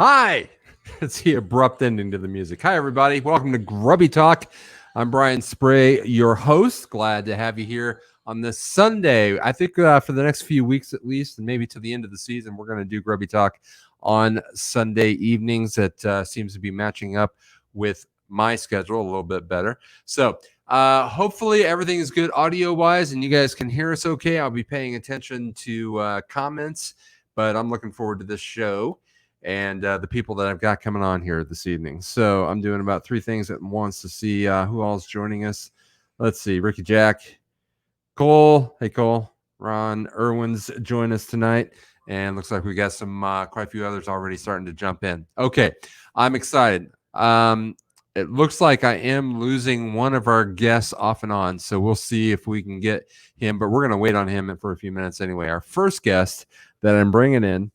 Hi. It's the abrupt ending to the music. Hi, everybody. Welcome to Grubby Talk. I'm Brian Spray, your host. Glad to have you here on this Sunday. I think for the next few weeks at least, and maybe to the end of the season, we're going to do Grubby Talk on Sunday evenings. That seems to be matching up with my schedule a little bit better. So hopefully everything is good audio-wise, and you guys can hear us okay. I'll be paying attention to comments, but I'm looking forward to this show and the people that I've got coming on here this evening. So I'm doing about three things at once to see who all is joining us. Let's see. Ricky Jack, Cole. Hey, Cole. Ron Irwin's join us tonight. And looks like we got some quite a few others already starting to jump in. Okay. I'm excited. It looks like I am losing one of our guests off and on. So we'll see if we can get him. But we're going to wait on him for a few minutes anyway. Our first guest that I'm bringing in,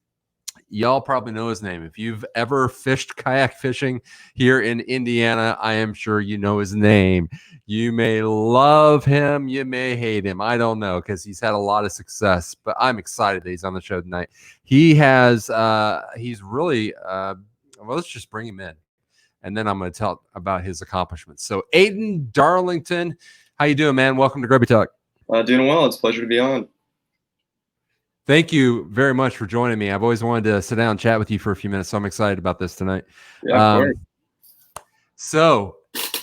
y'all probably know his name. If you've ever fished kayak fishing here in Indiana, I am sure you know his name. You may love him. You may hate him. I don't know, because he's had a lot of success, but I'm excited that he's on the show tonight. He's really, well, let's just bring him in, and then I'm going to tell about his accomplishments. So Aidan Darlington, how you doing, man? Welcome to Grubby Talk. Doing well. It's a pleasure to be on. Thank you very much for joining me. I've always wanted to sit down and chat with you for a few minutes, so I'm excited about this tonight. Yeah, so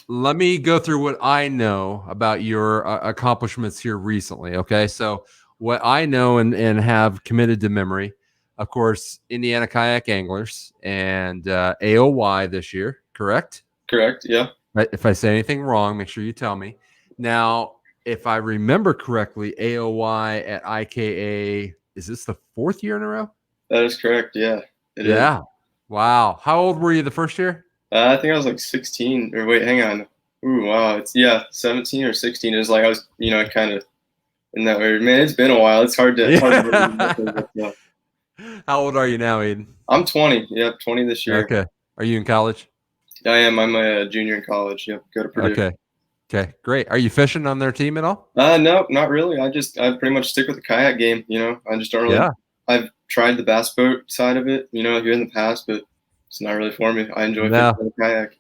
let me go through what I know about your accomplishments here recently, okay? So what I know and have committed to memory, of course, Indiana Kayak Anglers and AOY this year, correct? Correct, yeah. Right. If I say anything wrong, make sure you tell me. Now, if I remember correctly, AOY at IKA, is this the fourth year in a row? That is correct, yeah. It is. Wow. How old were you the first year? I think I was like 16. Or wait, hang on. Ooh, wow. 17 or 16. It was like I was, kind of in that way. Man, it's been a while. It's hard to remember. How old are you now, Aiden? I'm 20. Yep, 20 this year. Okay. Are you in college? I am. I'm a junior in college. Yep, go to Purdue. Okay, great. Are you fishing on their team at all? No, not really. I pretty much stick with the kayak game. I just don't really. Yeah. I've tried the bass boat side of it, here in the past, but it's not really for me. I enjoy fishing the kayak.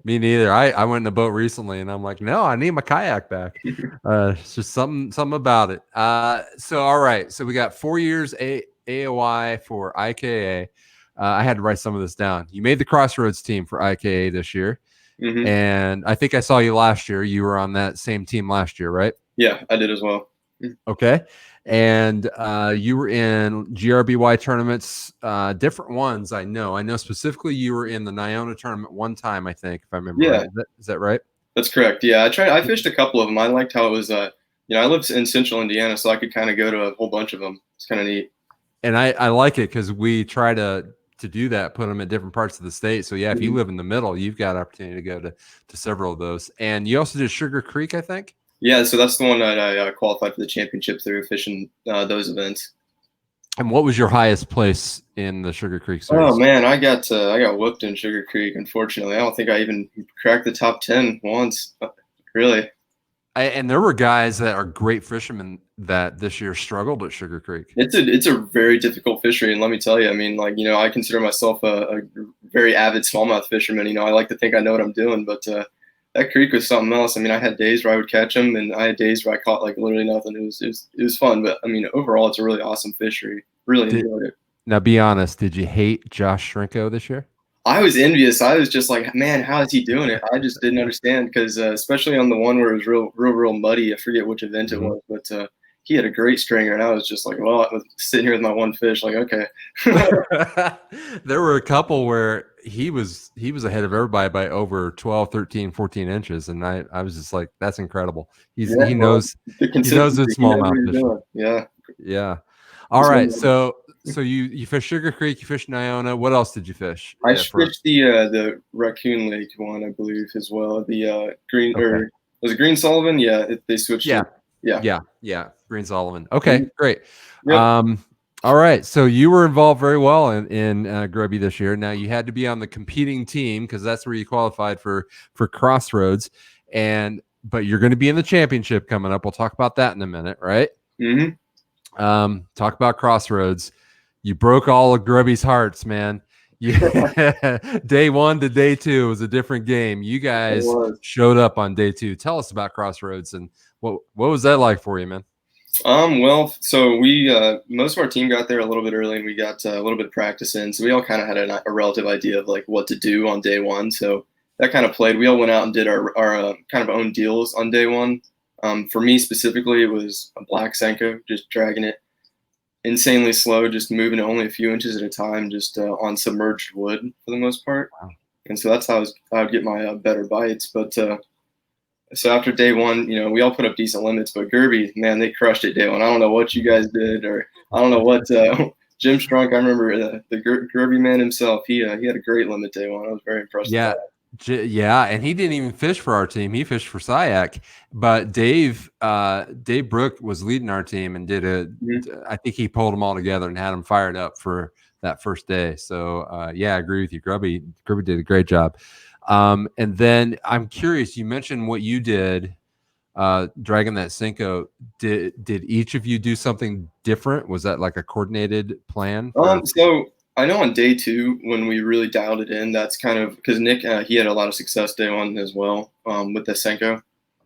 Me neither. I went in a boat recently, and I'm like, no, I need my kayak back. It's just something about it. So all right. So we got 4 years AOY for IKA. I had to write some of this down. You made the Crossroads team for IKA this year. Mm-hmm. And I think I saw you last year. You were on that same team last year, right? Yeah, I did as well. Okay. And you were in GRBY tournaments, different ones. I know specifically you were in the Niona tournament one time, I think, if I remember right. Is that right? That's correct. Yeah, I fished a couple of them. I liked how it was, I live in central Indiana, so I could kind of go to a whole bunch of them. It's kind of neat. And I like it because we try to do that, put them in different parts of the state. So yeah, if you live in the middle, you've got opportunity to go to several of those. And you also did Sugar Creek, I think. Yeah, so that's the one that I qualified for the championship through fishing those events. And what was your highest place in the Sugar Creek series? Oh man, I got whooped in Sugar Creek. Unfortunately, I don't think I even cracked the top 10 once. Really. And there were guys that are great fishermen that this year struggled at Sugar Creek. It's a very difficult fishery, and let me tell you, I mean, I consider myself a very avid smallmouth fisherman. I like to think I know what I'm doing, but that creek was something else. I mean, I had days where I would catch them, and I had days where I caught like literally nothing. It was fun, but I mean, overall, it's a really awesome fishery. Really enjoyed it. Now, be honest, did you hate Josh Shrinko this year? I was envious. I was just like, man, how is he doing it? I just didn't understand because especially on the one where it was real muddy. I forget which event it was, but he had a great stringer, and I was just like, well, I was sitting here with my one fish, like, okay. There were a couple where he was ahead of everybody by over 12, 13, 14 inches, and I was just like, that's incredible. He knows his smallmouth fishing. Yeah. All right, so you fished Sugar Creek, you fished Niona. What else did you fish? I fished the Raccoon Lake one, I believe, as well. The Green or was it Green Sullivan? Yeah, they switched. Yeah. Green Sullivan. Okay, great. Yep. All right, so you were involved very well in Grubby this year. Now you had to be on the competing team because that's where you qualified for Crossroads, but you're going to be in the championship coming up. We'll talk about that in a minute, right? Mm-hmm. Talk about Crossroads. You broke all of Grubby's hearts, man. Yeah, day 1 to day 2 was a different game. You guys showed up on day 2. Tell us about Crossroads and what was that like for you, man? Well, so we most of our team got there a little bit early, and we got a little bit of practice in, so we all kind of had a relative idea of like what to do on day 1. So that kind of played. We all went out and did our kind of own deals on day 1. For me specifically, it was a black Senko, just dragging it insanely slow, just moving it only a few inches at a time, just on submerged wood for the most part. Wow. And so that's how I would get my better bites. But so after day 1, we all put up decent limits, but Grubby, man, they crushed it day 1. I don't know what you guys did, or I don't know what Jim Strunk. I remember the Grubby man himself. He had a great limit day 1. I was very impressed. Yeah. With that. Yeah, and he didn't even fish for our team. He fished for SIAC. But Dave Brook was leading our team and I think he pulled them all together and had them fired up for that first day. So yeah, I agree with you. Grubby did a great job. And then I'm curious, you mentioned what you did dragging that Senko. Did each of you do something different? Was that like a coordinated plan? So I know on day 2 when we really dialed it in, that's kind of because Nick he had a lot of success day 1 as well with the Senko.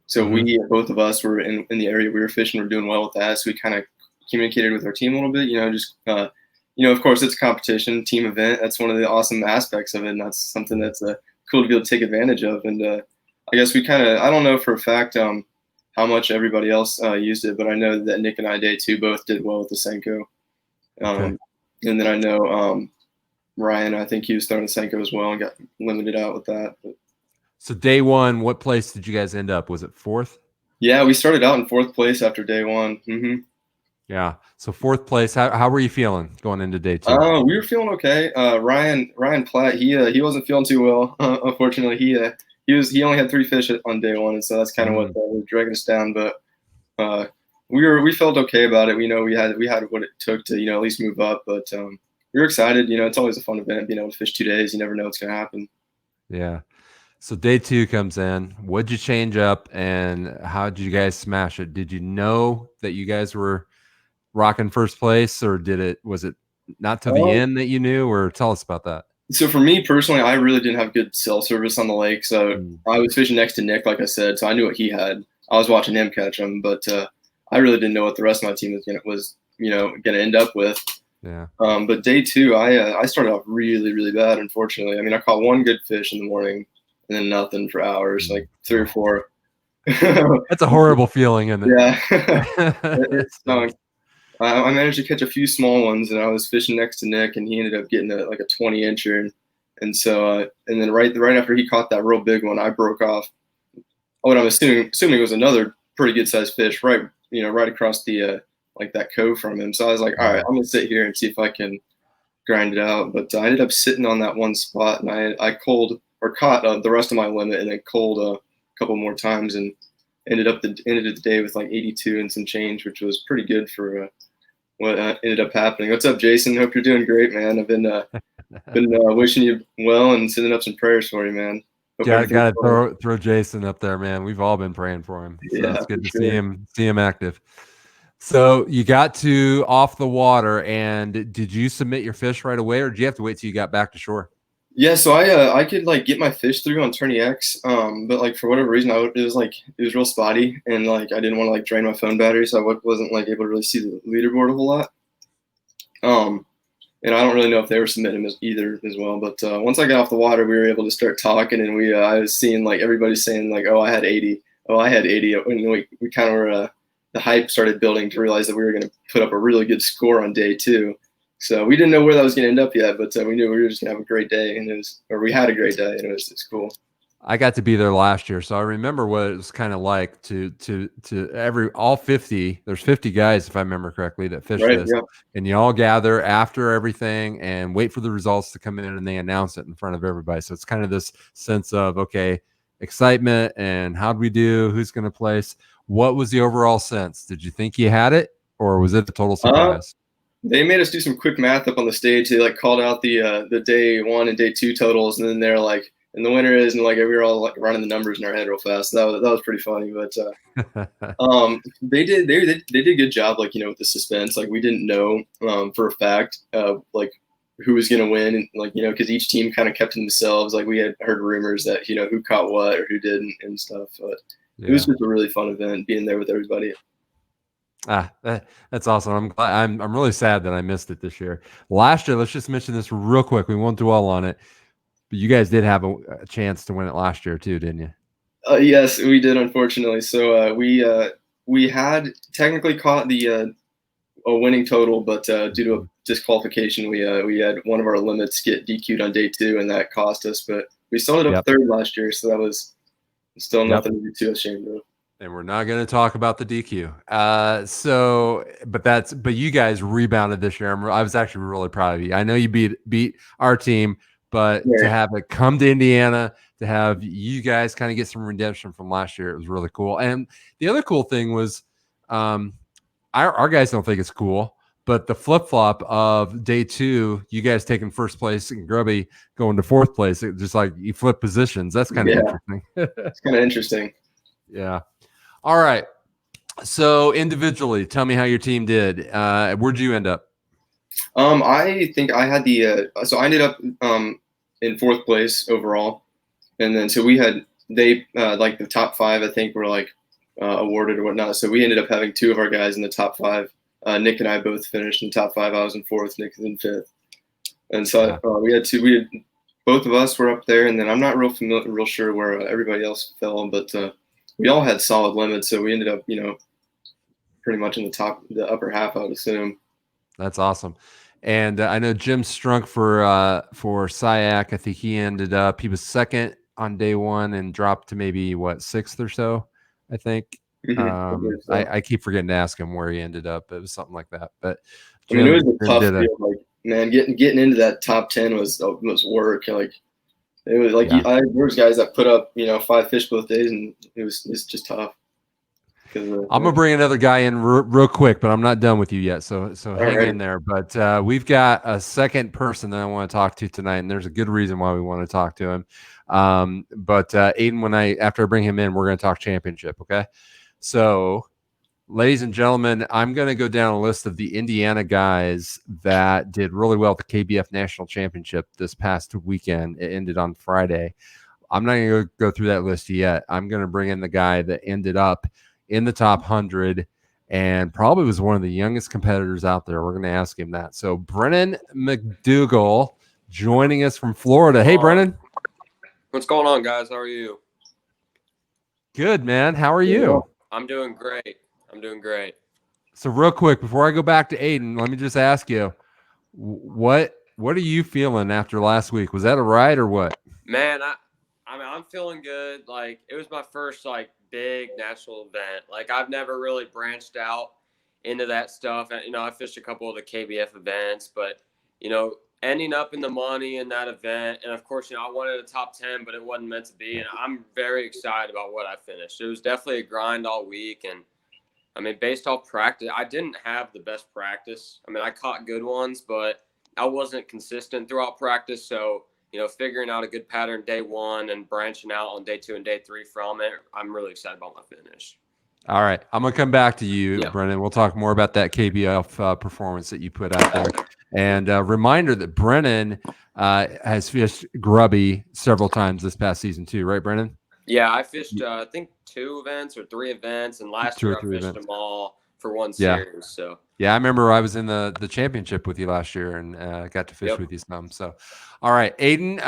So we both of us were in the area we were fishing. We're doing well with that. So we kind of communicated with our team a little bit. Just of course it's a competition, team event. That's one of the awesome aspects of it, and that's something that's cool to be able to take advantage of. And I guess we I don't know for a fact how much everybody else used it, but I know that Nick and I day 2 both did well with the Senko. Okay. And then I know Ryan, I think he was throwing a Senko as well and got limited out with that. But. So day 1, what place did you guys end up? Was it 4th? Yeah, we started out in 4th place after day 1. Yeah. So 4th place. How were you feeling going into day 2? We were feeling okay. Ryan Platt, he wasn't feeling too well. Unfortunately, he only had 3 fish on day 1, and so that's kind of what was dragging us down. But we felt okay about it. We know we had what it took to at least move up. But we were excited. It's always a fun event being able to fish 2 days. You never know what's going to happen. Yeah. So day 2 comes in. What'd you change up, and how did you guys smash it? Did you know that you guys were rocking first place, or was it not to the end that you knew? Or tell us about that. So for me personally, I really didn't have good cell service on the lake. So I was fishing next to Nick, like I said, so I knew what he had. I was watching him catch them, but I really didn't know what the rest of my team was gonna end up with. Yeah. But day 2, I started off really, really bad. Unfortunately, I mean, I caught 1 good fish in the morning, and then nothing for hours, like 3 or 4. That's a horrible feeling, isn't it? Yeah. It stunk. I managed to catch a few small ones, and I was fishing next to Nick, and he ended up getting a 20-incher. And so, and then right after he caught that real big one, I broke off what I'm assuming it was another pretty good sized fish, right across the that cove from him. So I was like, all right, I'm gonna sit here and see if I can grind it out. But I ended up sitting on that one spot, and I caught the rest of my limit, and then culled a couple more times, and ended the day with 82 and some change, which was pretty good for what ended up happening. What's up, Jason? Hope you're doing great, man. I've been wishing you well and sending up some prayers for you, man. Gotta throw Jason up there, man. We've all been praying for him. So it's good to see him active. So you got to off the water, and did you submit your fish right away, or did you have to wait till you got back to shore? Yeah, so I could get my fish through on Tourney X, but for whatever reason it was real spotty, and I didn't want to drain my phone battery, so I wasn't able to really see the leaderboard a whole lot. And I don't really know if they were submitting either as well, but once I got off the water, we were able to start talking, and I was seeing everybody saying oh, I had 80, oh, I had 80, and we kind of were the hype started building to realize that we were going to put up a really good score on day 2. So we didn't know where that was going to end up yet, but we knew we were just going to have a great day, and we had a great day, and it's cool. I got to be there last year, so I remember what it was kind of like to all 50. There's 50 guys, if I remember correctly, that fish this, and you all gather after everything and wait for the results to come in, and they announce it in front of everybody. So it's kind of this sense of excitement and how'd we do, who's going to place. What was the overall sense? Did you think you had it, or was it a total surprise? They made us do some quick math up on the stage. They called out the day 1 and day 2 totals, and then they're and the winner is, and we were all running the numbers in our head real fast. That was pretty funny, but they did a good job, with the suspense. We didn't know for a fact who was going to win, and like, because each team kind of kept to themselves. Like we had heard rumors that who caught what or who didn't and stuff. But it was just a really fun event being there with everybody. That's awesome. I'm glad. I'm really sad that I missed it this year. Last year, let's just mention this real quick. We won't dwell on it, but you guys did have a chance to win it last year too, didn't you? Yes, we did, unfortunately. So we had technically caught the a winning total, but due to a disqualification, we had one of our limits get DQ'd on day 2, and that cost us. But we still ended up 3rd last year, so that was still nothing to be too ashamed of. And we're not going to talk about the DQ. But you guys rebounded this year. I was actually really proud of you. I know you beat our team, but to have it come to Indiana, to have you guys kind of get some redemption from last year, it was really cool. And the other cool thing was, our guys don't think it's cool, but the flip flop of day 2, you guys taking first place and Grubby going to 4th place, it just like you flip positions. That's kind of interesting. It's kind of interesting. Yeah. All right. So individually, tell me how your team did. Where'd you end up? I think I had so I ended up in 4th place overall, and then so we had like the top 5, I think, were like awarded or whatnot. So we ended up having 2 of our guys in the top 5. Nick and I both finished in the top 5. I was in 4th, Nick was in 5th, and so we had both of us were up there, and then I'm not real sure where everybody else fell, but we all had solid limits, so we ended up pretty much in the upper half, I would assume. That's awesome. And I know Jim Strunk for SIAC. I think he was 2nd on day 1 and dropped to maybe 6th or so, I think. I keep forgetting to ask him where he ended up. It was something like that. But Jim, it was a tough field. Like, man, getting into that top 10 was work. Like it was like there was guys that put up 5 fish both days, and it's just tough. I'm gonna bring another guy in real quick, but I'm not done with you yet. So hang in there. But we've got a second person that I want to talk to tonight, and there's a good reason why we want to talk to him. But Aidan, after I bring him in, we're gonna talk championship. Okay. So, ladies and gentlemen, I'm going to go down a list of the Indiana guys that did really well at the KBF National Championship this past weekend. It ended on Friday. I'm not going to go through that list yet. I'm going to bring in the guy that ended up in the top 100 and probably was one of the youngest competitors out there. We're going to ask him that. So, Brennan McDougall joining us from Florida. Hey, Brennan. What's going on, guys? How are you? Good, man. How are you? I'm doing great. So real quick, before I go back to Aidan, let me just ask you, what are you feeling after last week? Was that a ride or what? Man, I'm feeling good. Like, it was my first big national event. Like, I've never really branched out into that stuff. And, I fished a couple of the KBF events, but ending up in the money in that event, and of course, I wanted a top 10, but it wasn't meant to be. And I'm very excited about what I finished. It was definitely a grind all week, and based off practice, I didn't have the best practice. I caught good ones, but I wasn't consistent throughout practice. So, figuring out a good pattern day 1 and branching out on day 2 and day 3 from it, I'm really excited about my finish. All right. I'm going to come back to you, Brennan. We'll talk more about that KBF performance that you put out there. And a reminder that Brennan has fished Grubby several times this past season too, right, Brennan? Yeah, I fished, I think 2 events or 3 events, and last year I fished them all for one series. So yeah, I remember I was in the championship with you last year and got to fish with you some. So, all right, Aidan,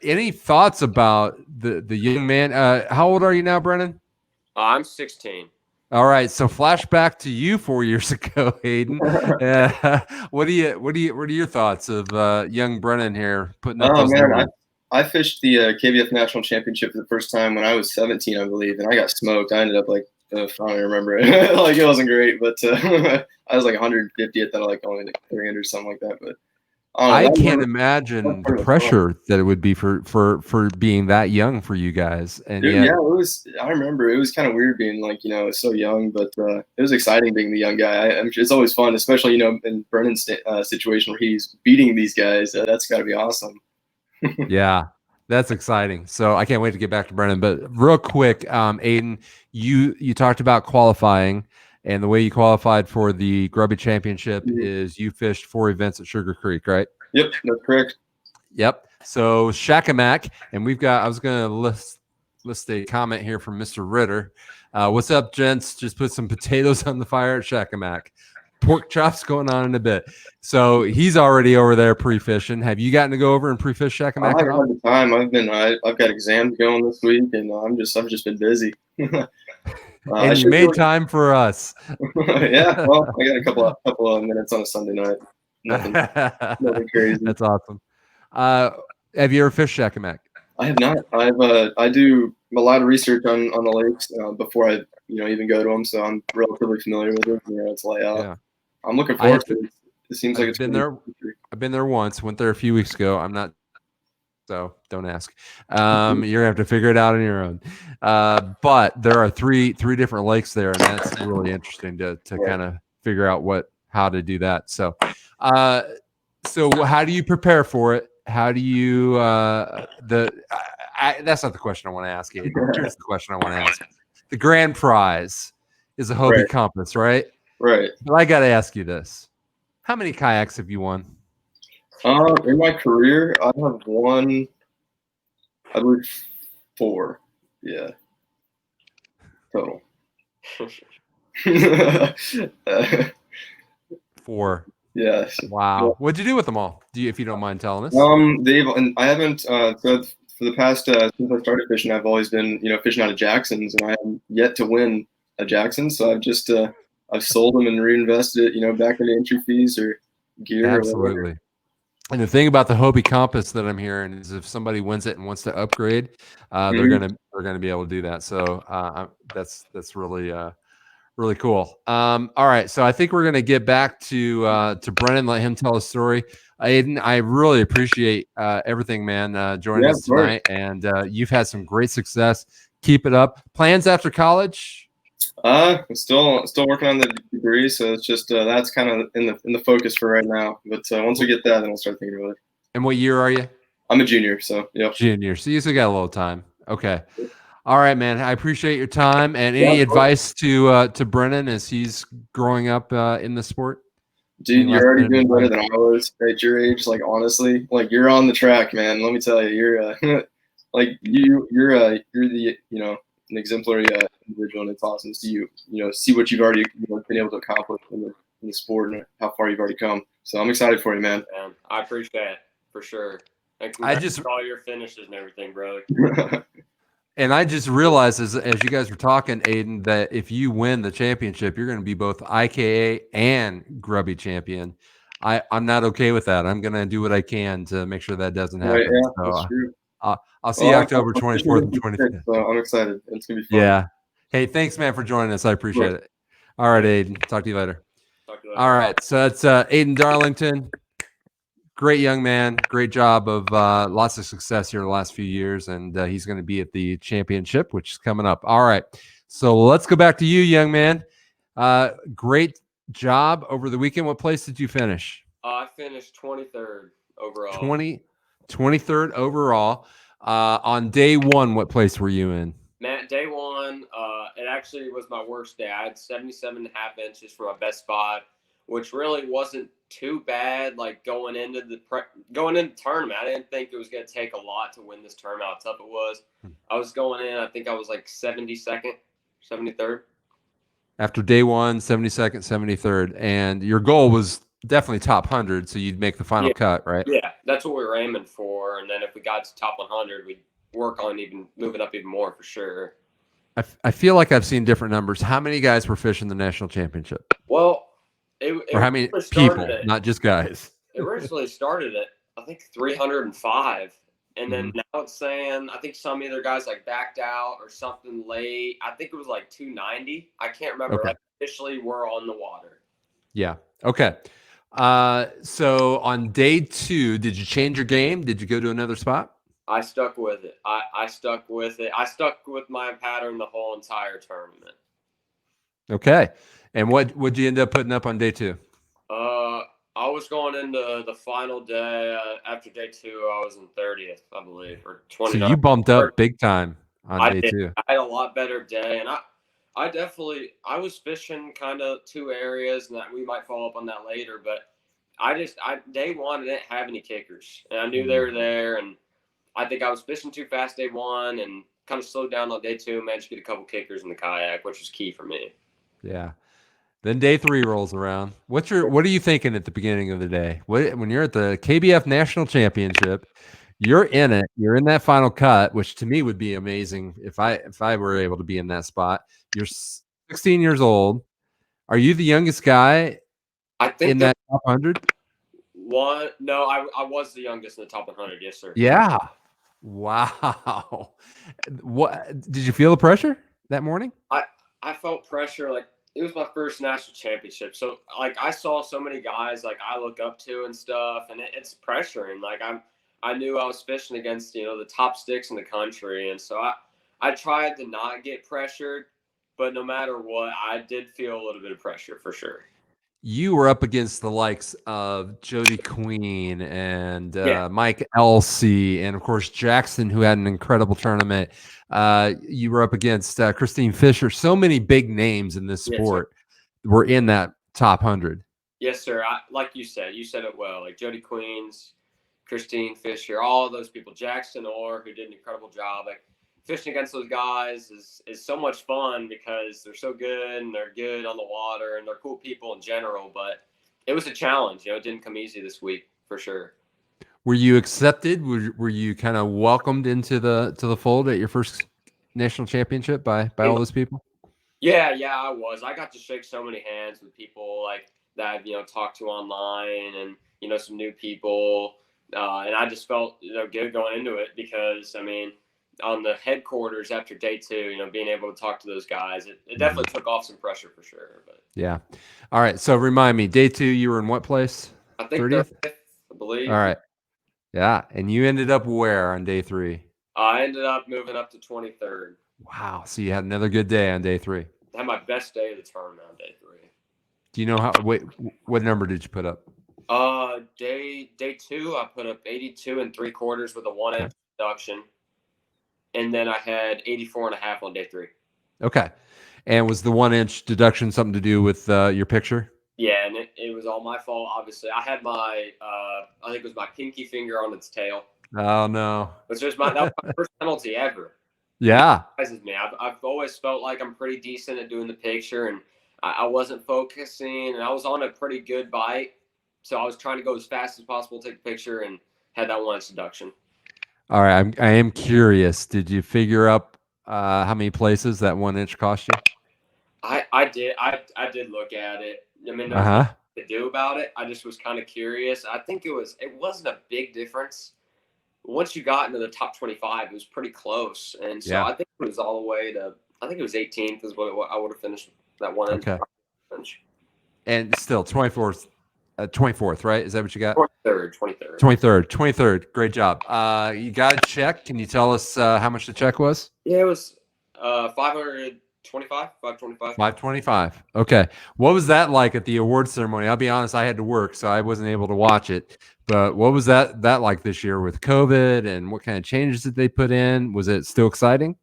any thoughts about the young man? How old are you now, Brennan? I'm 16. All right, so flashback to you 4 years ago, Aidan. What are your thoughts of young Brennan here putting up those numbers? I fished the KBF National Championship for the first time when I was 17, I believe, and I got smoked. I ended up I don't remember it. It wasn't great, but I was 150th out of only 300 or something like that. But I can't imagine the pressure that it would be for being that young for you guys. And dude, it was. I remember it was kind of weird being so young, but it was exciting being the young guy. It's always fun, especially in Brennan's situation where he's beating these guys. That's got to be awesome. Yeah, that's exciting. So I can't wait to get back to Brennan. But real quick, Aidan, you talked about qualifying. And the way you qualified for the Grubby Championship is you fished 4 events at Sugar Creek, right? Yep, that's correct. Yep. So Shakamak, and I was going to list a comment here from Mr. Ritter. What's up, gents? Just put some potatoes on the fire at Shakamak. Pork chops going on in a bit. So he's already over there pre-fishing. Have you gotten to go over and pre-fish I Shakamak at haven't all? had the time. I've got exams going this week, and I've just been busy. And you made time for us. Yeah, well, I got a couple of minutes on a Sunday night. Nothing crazy. That's awesome. Have you ever fished Shakamak? I have not. I do a lot of research on the lakes before I even go to them, so I'm relatively familiar with it. Its layout. Yeah. I'm looking forward to it. It seems like it's been there. I've been there once. Went there a few weeks ago. I'm not. So don't ask. You're gonna have to figure it out on your own. But there are three different lakes there, and that's really interesting to kind of figure out how to do that. So, so how do you prepare for it? How do you that's not the question I want to ask you. Here's the question I want to ask. The grand prize is a Hobie compass, right? Right. But I got to ask you this: how many kayaks have you won? In my career, I have won, I believe, 4. Yeah. Total. 4. Yes. Wow. Yeah. What'd you do with them all? If you don't mind telling us? I haven't. So for the past since I started fishing, I've always been fishing out of Jacksons, and I haven't yet to win a Jackson. So I've just I've sold them and reinvested it, back into entry fees or gear. Absolutely. And the thing about the Hobie compass that I'm hearing is if somebody wins it and wants to upgrade, they're gonna be able to do that. So that's really really cool. All right, so I think we're gonna get back to Brennan, let him tell his story. Aidan, I really appreciate everything, man, joining us tonight, and you've had some great success. Keep it up. Plans after college? I'm still working on the degree, so it's just that's kind of in the focus for right now. But once we get that, then we'll start thinking about it. And what year are you? I'm a junior, so yeah. Junior, so you still got a little time. Okay. All right, man. I appreciate your time. And any advice to Brennan as he's growing up in the sport? Dude, you're already doing better than I was at your age. Like honestly, like you're on the track, man. Let me tell you, you're like you're the an exemplary individual, and it's awesome to see you see what you've already been able to accomplish in the sport and how far you've already come. So I'm excited for you, man. I appreciate it for sure. And I just all your finishes and everything, brother. And I just realized as you guys were talking, Aidan, that if you win the championship, you're going to be both IKA and Grubby champion. I'm not okay with that. I'm going to do what I can to make sure that doesn't happen. Right, yeah, so, that's true. I'll see you October 24th and 25th. So I'm excited. It's going to be fun. Yeah. Hey, thanks, man, for joining us. I appreciate it. All right, Aidan. Talk to you later. All right. So that's Aidan Darlington. Great young man. Great job of lots of success here in the last few years. And he's going to be at the championship, which is coming up. All right. So let's go back to you, young man. Great job over the weekend. What place did you finish? I finished 23rd overall. 23rd overall. On day one, what place were you in? Man, day one, it actually was my worst day. I had 77.5 inches for my best spot, which really wasn't too bad. Like going into the tournament, I didn't think it was going to take a lot to win this tournament. How tough it was. I was going in, I think I was like 72nd, 73rd. After day one, 72nd, 73rd, and your goal was definitely top 100, so you'd make the final cut, right? Yeah, that's what we were aiming for. And then if we got to top 100, we'd work on even moving up even more for sure. I feel like I've seen different numbers. How many guys were fishing the national championship? Well, or how many people, not just guys? It originally started at, I think, 305. And then now it's saying, I think some other guys like backed out or something late. I think it was like 290. I can't remember. Okay. Like officially, we're on the water. Yeah. Okay. So on day 2, did you change your game? Did you go to another spot? I stuck with it. I stuck with it. I stuck with my pattern the whole entire tournament. Okay. And what would you end up putting up on day 2? I was going into the final day. After day 2, I was in 30th, I believe, or 29th. So you bumped up big time on day 2. I had a lot better day, and I was fishing kind of 2 areas, and that we might follow up on that later. But day one I didn't have any kickers, and I knew they were there, and I think I was fishing too fast day one, and kind of slowed down on day two. Managed to get a couple kickers in the kayak, which was key for me. Yeah. Then day 3 rolls around. What are you thinking at the beginning of the day? When you're at the KBF National Championship, you're in it. You're in that final cut, which to me would be amazing if I were able to be in that spot. You're 16 years old. Are you the youngest guy I think in that top 100? No, I was the youngest in the top 100. Yes, sir. Yeah. Wow. What did you feel the pressure that morning? I felt pressure. Like, it was my first national championship, so like I saw so many guys like I look up to and stuff, and it's pressuring. Like, I knew I was fishing against the top sticks in the country, and so I tried to not get pressured, but no matter what, I did feel a little bit of pressure for sure. You were up against the likes of Jody Queen and Yeah. Mike Elsey, and of course Jackson, who had an incredible tournament. You were up against Christine Fisher. So many big names in this sport were in that top 100. Yes, sir. Like you said it well. Like Jody Queens, Christine Fisher, all of those people. Jackson Orr, who did an incredible job. Like, fishing against those guys is so much fun because they're so good and they're good on the water and they're cool people in general. But it was a challenge. It didn't come easy this week for sure. Were you accepted? Were you kind of welcomed into the fold at your first national championship by all those people? Yeah, I was. I got to shake so many hands with people like that I've talked to online, and some new people, and I just felt good going into it because I mean, on the headquarters after day two, being able to talk to those guys, it definitely took off some pressure for sure. But yeah, all right. So remind me, day 2, you were in what place? I think 30th, I believe. All right. Yeah, and you ended up where on day 3? I ended up moving up to 23rd. Wow. So you had another good day on day 3. I had my best day of the tournament on day 3. Do you know what number did you put up? Day 2, I put up 82 3/4 with a 1-inch deduction, and then I had 84.5 on day 3. Okay. And was the 1-inch deduction something to do with your picture? Yeah, and it was all my fault. Obviously, I had my I think it was my pinky finger on its tail. Oh no. That was my first penalty ever. Yeah. It surprises me. I've always felt like I'm pretty decent at doing the picture, and I wasn't focusing, and I was on a pretty good bite, so I was trying to go as fast as possible, take a picture, and had that 1-inch deduction. All right. I am curious. Did you figure up how many places that 1-inch cost you? I did look at it. I mean, there's nothing to do about it. I just was kind of curious. I think it wasn't a big difference. Once you got into the top 25, it was pretty close, and so I think it was all the way to, I think it was 18th is what I would have finished that 1-inch. Okay. And still 24th, right? Is that what you got? 23rd. Great job. You got a check. Can you tell us how much the check was? Yeah, it was 525. Okay. What was that like at the awards ceremony? I'll be honest, I had to work, so I wasn't able to watch it. But what was that like this year with COVID, and what kind of changes did they put in? Was it still exciting?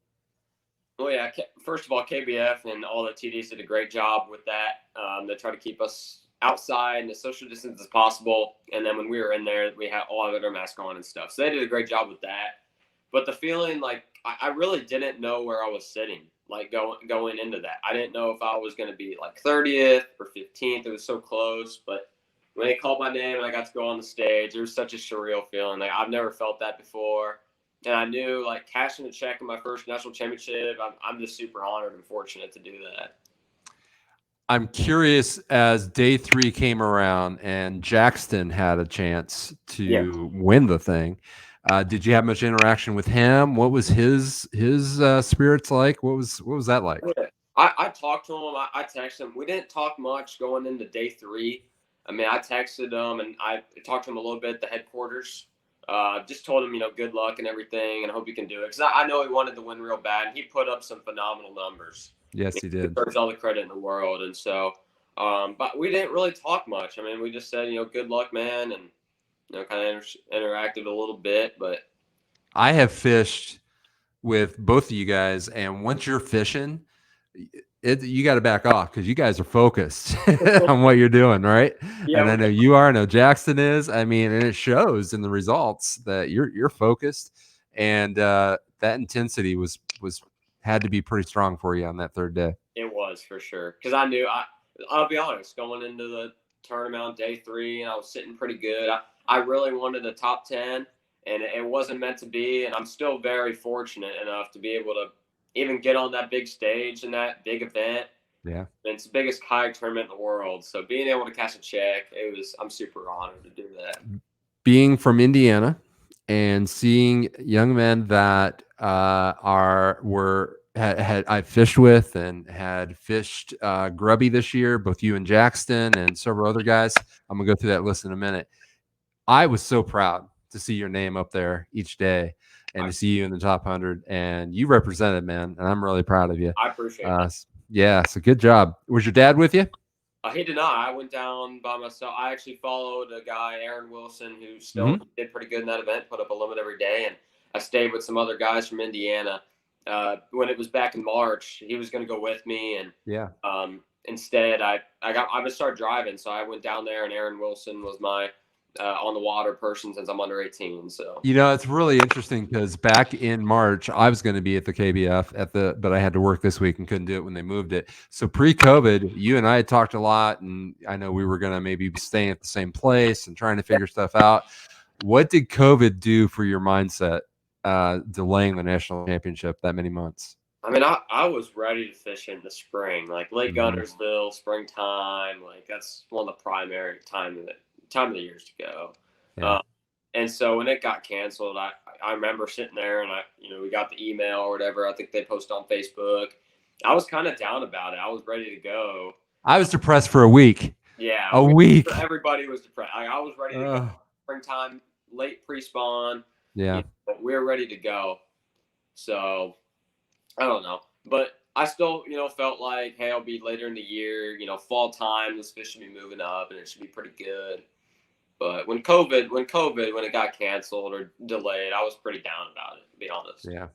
Oh yeah. First of all, KBF and all the TDs did a great job with that. They try to keep us outside and as social distance as possible. And then when we were in there, we had all of our masks on and stuff. So they did a great job with that. But the feeling, like, I really didn't know where I was sitting, like going into that. I didn't know if I was going to be like 30th or 15th. It was so close. But when they called my name and I got to go on the stage, it was such a surreal feeling. Like, I've never felt that before. And I knew, like, cashing a check in my first national championship, I'm just super honored and fortunate to do that. I'm curious, as day 3 came around and Jackson had a chance to win the thing. Did you have much interaction with him? What was his spirits like? What was that like? I talked to him. I texted him. We didn't talk much going into day 3. I mean, I texted him and I talked to him a little bit at the headquarters. Just told him, good luck and everything, and I hope you can do it. Because I know he wanted to win real bad, and he put up some phenomenal numbers. Yes, he did. He deserves all the credit in the world. And so, but we didn't really talk much. I mean, we just said, good luck, man, and kind of interacted a little bit. But I have fished with both of you guys, and once you're fishing, you got to back off because you guys are focused on what you're doing, right? Yeah, And I know you are. I know Jackson is. I mean, and it shows in the results that you're focused, and that intensity was had to be pretty strong for you on that third day. it was for sure because I knew I'll be honest, going into the tournament on day 3, and I was sitting pretty good. I really wanted a top 10, and it wasn't meant to be. And I'm still very fortunate enough to be able to even get on that big stage in that big event. Yeah. It's the biggest kayak tournament in the world. So being able to cash a check, I'm super honored to do that. Being from Indiana and seeing young men that had I fished with and had fished Grubby this year, both you and Jackson and several other guys. I'm gonna go through that list in a minute. I was so proud to see your name up there each day and to see you in the top 100, and you represented, man, and I'm really proud of you. I appreciate it. Yeah, so good job. Was your dad with you? He did not. I went down by myself. I actually followed a guy, Aaron Wilson, who still did pretty good in that event, put up a limit every day, and I stayed with some other guys from Indiana. When it was back in March, he was going to go with me, and instead I just started driving, so I went down there, and Aaron Wilson was my on the water person since I'm under 18. So it's really interesting because back in March I was going to be at the KBF but I had to work this week and couldn't do it when they moved it. So pre-COVID, you and I had talked a lot, and I know we were going to maybe be staying at the same place and trying to figure stuff out. What did COVID do for your mindset, delaying the national championship that many months? I mean, I was ready to fish in the spring, like Lake Guntersville, springtime. Like that's one of the primary time of the years to go. Yeah. And so when it got canceled, I remember sitting there and we got the email or whatever. I think they posted on Facebook. I was kind of down about it. I was ready to go. I was depressed for a week. Yeah. A week. Everybody was depressed. I was ready to go. Springtime, late pre-spawn. Yeah. We were ready to go. So I don't know. But I still, felt like, hey, I'll be later in the year, fall time, this fish should be moving up and it should be pretty good. But when it got canceled or delayed, I was pretty down about it, to be honest. Yeah.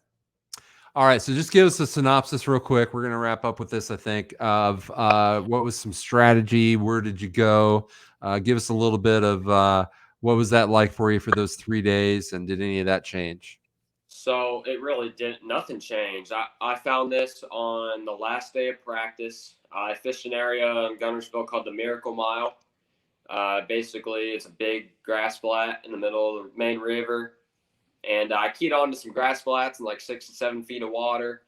All right. So just give us a synopsis real quick. We're going to wrap up with this, I think, of what was some strategy? Where did you go? Give us a little bit of what was that like for you for those 3 days? And did any of that change? So it really didn't. Nothing changed. I found this on the last day of practice. I fished an area in Guntersville called the Miracle Mile. Basically, it's a big grass flat in the middle of the main river. And I keyed onto some grass flats in like 6 to 7 feet of water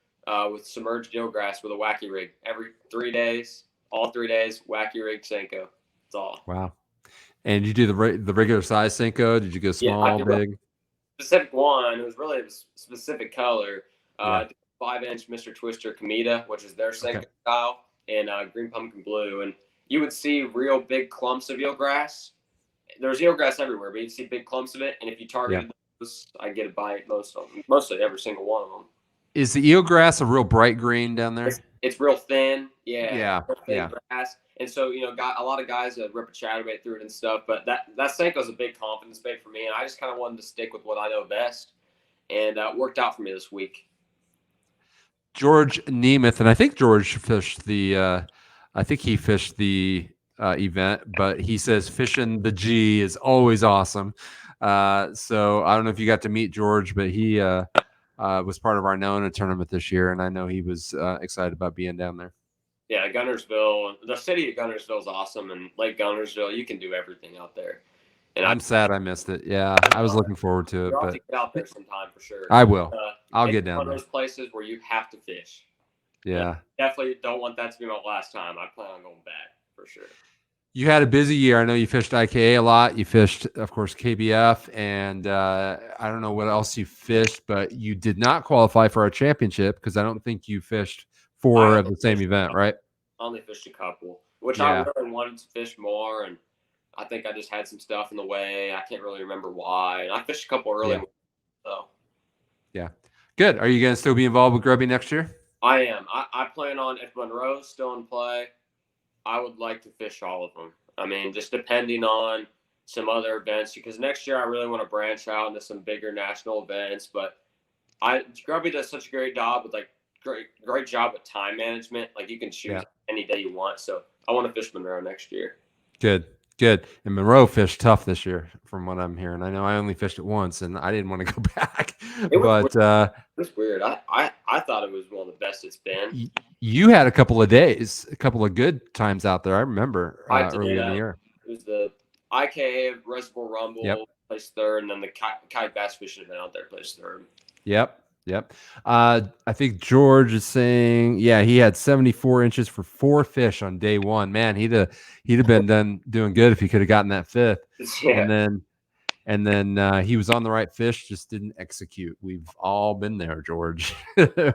with submerged eelgrass with a wacky rig. Every 3 days, all 3 days, wacky rig Senko. That's all. Wow. And you do the regular size Senko? Did you go small, big? Specific one. It was really a specific color. 5-inch Mr. Twister Kamita, which is their Senko style, and green pumpkin blue. And you would see real big clumps of eelgrass. There's eelgrass everywhere, but you'd see big clumps of it. And if you targeted those, I'd get a bite mostly every single one of them. Is the eelgrass a real bright green down there? It's real thin. Yeah. Real thin grass. And so, got a lot of guys that rip a chatterbait through it and stuff. But that Senko's a big confidence bait for me. And I just kind of wanted to stick with what I know best. And it worked out for me this week. George Nemeth, and I think George fished the event, but he says fishing the G is always awesome. So I don't know if you got to meet George, but he was part of our Nona tournament this year, and I know he was excited about being down there. Yeah, Guntersville, the city of Guntersville is awesome, and Lake Guntersville, you can do everything out there. And I'm sad I missed it. Yeah, I was looking forward to it. You'll but have to get out there sometime for sure. I will. I'll get down one there. of those places where you have to fish. Yeah. Definitely don't want that to be my last time. I plan on going back for sure. You had a busy year. I know you fished IKA a lot. You fished, of course, KBF, and I don't know what else you fished, but you did not qualify for our championship because I don't think you fished 4 of the same event, right? I only fished a couple, which I really wanted to fish more, and I think I just had some stuff in the way. I can't really remember why. And I fished a couple early. So. Yeah. Good. Are you going to still be involved with Grubby next year? I am. I plan on, if Monroe's still in play, I would like to fish all of them. I mean, just depending on some other events, because next year I really want to branch out into some bigger national events. But Grubby does such a great job with like great job with time management. Like you can choose Yeah. any day you want. So I want to fish Monroe next year. Good. And Monroe fished tough this year, from what I'm hearing. I know I only fished it once, and I didn't want to go back. But it was weird. I thought it was one of the best it's been. You had a couple of days, a couple of good times out there. I remember early in the year. It was the IKA Reservoir Rumble, Yep. placed third, and then the kite bass fishing event out there placed third. Yep. I think George is saying, yeah, he had 74 inches for 4 fish on day one. Man, he'd have been doing good if he could have gotten that fifth. Yeah. And then he was on the right fish, just didn't execute. We've all been there, George.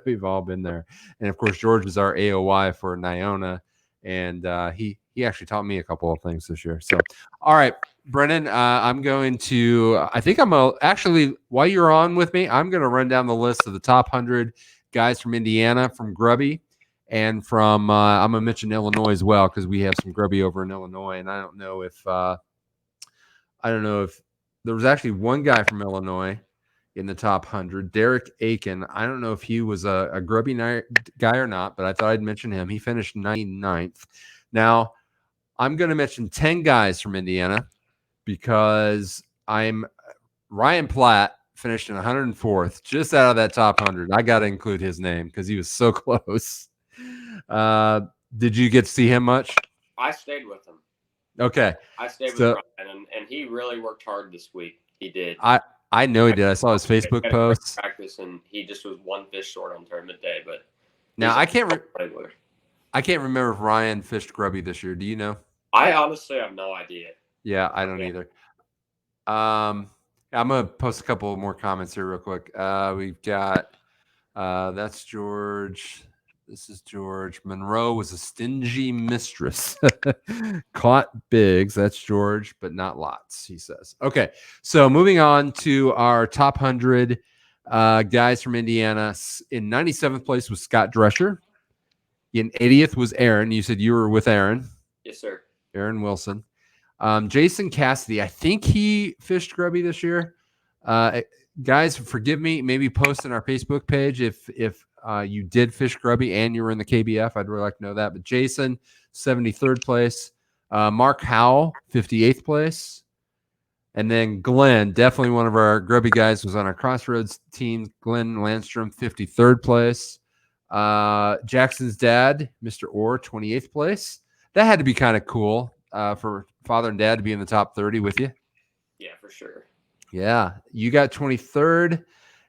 We've all been there. And of course, George is our AOY for Niona, and he actually taught me a couple of things this year. So, all right, Brennan, I'm going to. I think actually, while you're on with me, I'm going to run down the list of the top 100 guys from Indiana, from Grubby, and from. I'm going to mention Illinois as well, because we have some Grubby over in Illinois, and I don't know if there was actually one guy from Illinois in the top 100, Derek Aiken. I don't know if he was a Grubby guy or not, but I thought I'd mention him. He finished 99th. Now, I'm going to mention 10 guys from Indiana because Ryan Platt finished in 104th, just out of that top 100. I got to include his name because he was so close. Did you get to see him much? I stayed with him. Okay. I stayed with Ryan, and he really worked hard this week. He did. I know he did. I saw his Facebook posts. Practice, and he just was one fish short on tournament day. But now I can't remember if Ryan fished Grubby this year. Do you know? I honestly have no idea. Yeah, I don't either. I'm gonna post a couple more comments here real quick. We've got that's George. This is George. Monroe was a stingy mistress. Caught bigs. That's George, but not lots, he says. Okay, so moving on to our top 100 guys from Indiana. In 97th place was Scott Drescher. In 80th was Aaron. You said you were with Aaron. Yes, sir. Aaron Wilson. Jason Cassidy. I think he fished Grubby this year. Guys, forgive me. Maybe post in our Facebook page if you did fish Grubby and you were in the KBF. I'd really like to know that. But Jason, 73rd place. Mark Howell, 58th place. And then Glenn, definitely one of our Grubby guys, was on our Crossroads team. Glenn Landstrom, 53rd place. Jackson's dad, Mr. Orr, 28th place. That had to be kind of cool for father and dad to be in the top 30 with you. Yeah, for sure. Yeah, you got 23rd.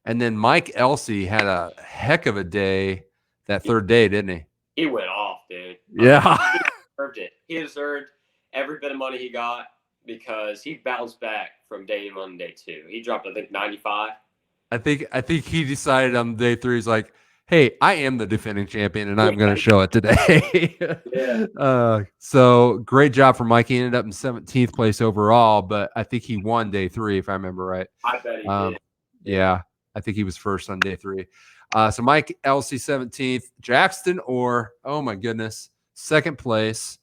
And then Mike Elsey had a heck of a day that third day, didn't he? He went off, dude. Yeah. He deserved it. He deserved every bit of money he got because he bounced back from day 1 and day 2. He dropped, I think, 95. I think he decided on day 3, he's like, hey, I am the defending champion, and I'm going to show it today. Yeah. So great job for Mike. He ended up in 17th place overall, but I think he won day 3, if I remember right. I bet he did. Yeah. I think he was first on day 3. So Mike Elsey, 17th. Jackson Orr, oh my goodness, 2nd place.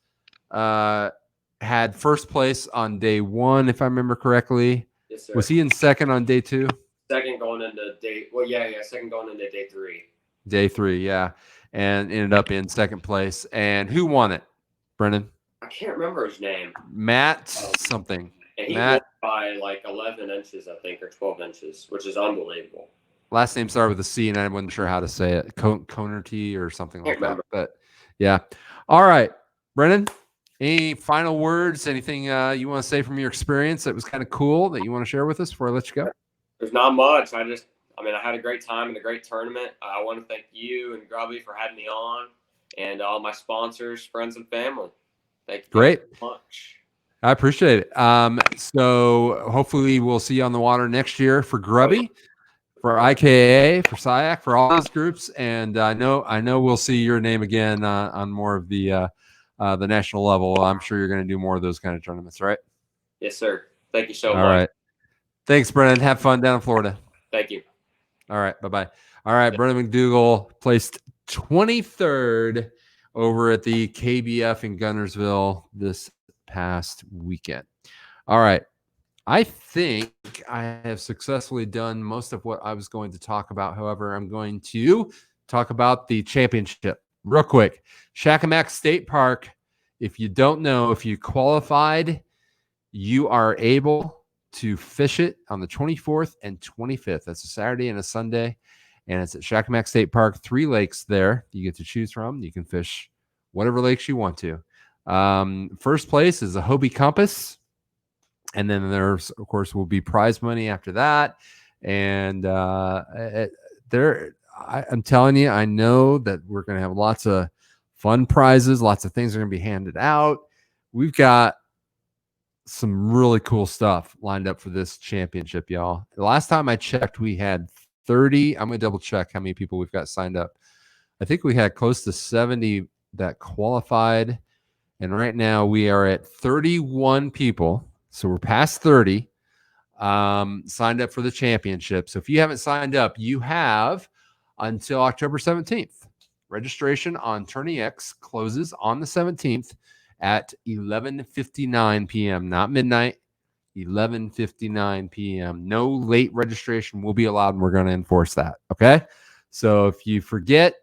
Had first place on day 1, if I remember correctly. Yes, sir. Was he in 2nd on day 2? Second going into day. Well, yeah. Second going into day 3. Day 3, yeah, and ended up in 2nd place. And who won it, Brennan? I can't remember his name. Matt something. And he won by like 11 inches, I think, or 12 inches, which is unbelievable. Last name started with a C, and I wasn't sure how to say it. Conerty or something like that. But yeah. All right, Brennan, any final words? Anything you want to say from your experience that was kind of cool that you want to share with us before I let you go? There's not much. I had a great time in a great tournament. I want to thank you and Grubby for having me on, and all my sponsors, friends, and family. Thank you Great. so much. I appreciate it. So hopefully we'll see you on the water next year for Grubby, for IKA, for SIAC, for all those groups. And I know we'll see your name again on more of the national level. I'm sure you're going to do more of those kind of tournaments, right? Yes, sir. Thank you so much. All right. Thanks, Brennan. Have fun down in Florida. Thank you. All right. Bye-bye. All right. Brennan McDougall placed 23rd over at the KBF in Gunnersville this past weekend. All right. I think I have successfully done most of what I was going to talk about. However, I'm going to talk about the championship real quick. Shakamak State Park. If you don't know, if you qualified, you are able to fish it on the 24th and 25th. That's a Saturday and a Sunday. And it's at Shakamak State Park. 3 lakes there you get to choose from. You can fish whatever lakes you want to. First place is a Hobie Compass. And then there's, of course, will be prize money after that. And I'm telling you, I know that we're going to have lots of fun prizes. Lots of things are going to be handed out. We've got some really cool stuff lined up for this championship, y'all. The last time I checked, we had 30. I'm going to double check how many people we've got signed up. I think we had close to 70 that qualified. And right now we are at 31 people. So we're past 30 signed up for the championship. So if you haven't signed up, you have until October 17th. Registration on Tourney X closes on the 17th at 11:59 p.m., not midnight, 11:59 p.m. No late registration will be allowed, and we're going to enforce that, okay? So if you forget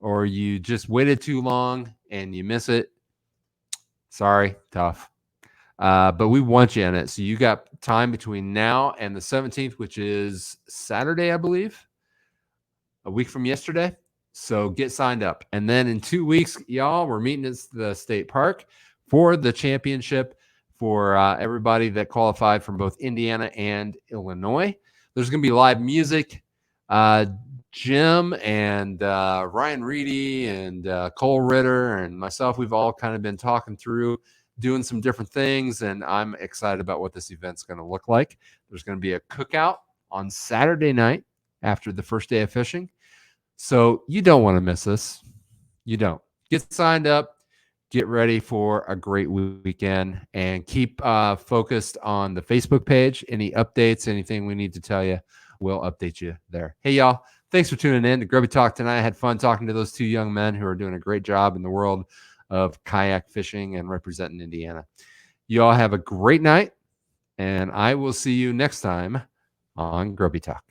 or you just waited too long and you miss it, sorry, tough. But we want you in it. So you got time between now and the 17th, which is Saturday, I believe, a week from yesterday. So get signed up. And then in 2 weeks, y'all, we're meeting at the state park for the championship for everybody that qualified from both Indiana and Illinois. There's going to be live music. Jim and Ryan Reedy and Cole Ritter and myself, we've all kind of been talking through doing some different things, and I'm excited about what this event's going to look like. There's going to be a cookout on Saturday night after the first day of fishing. So you don't want to miss this. You don't. Get signed up. Get ready for a great weekend, and keep focused on the Facebook page. Any updates, anything we need to tell you, we'll update you there. Hey, y'all. Thanks for tuning in to Grubby Talk tonight. I had fun talking to those 2 young men who are doing a great job in the world of kayak fishing and representing Indiana. You all have a great night, and I will see you next time on Grubby Talk.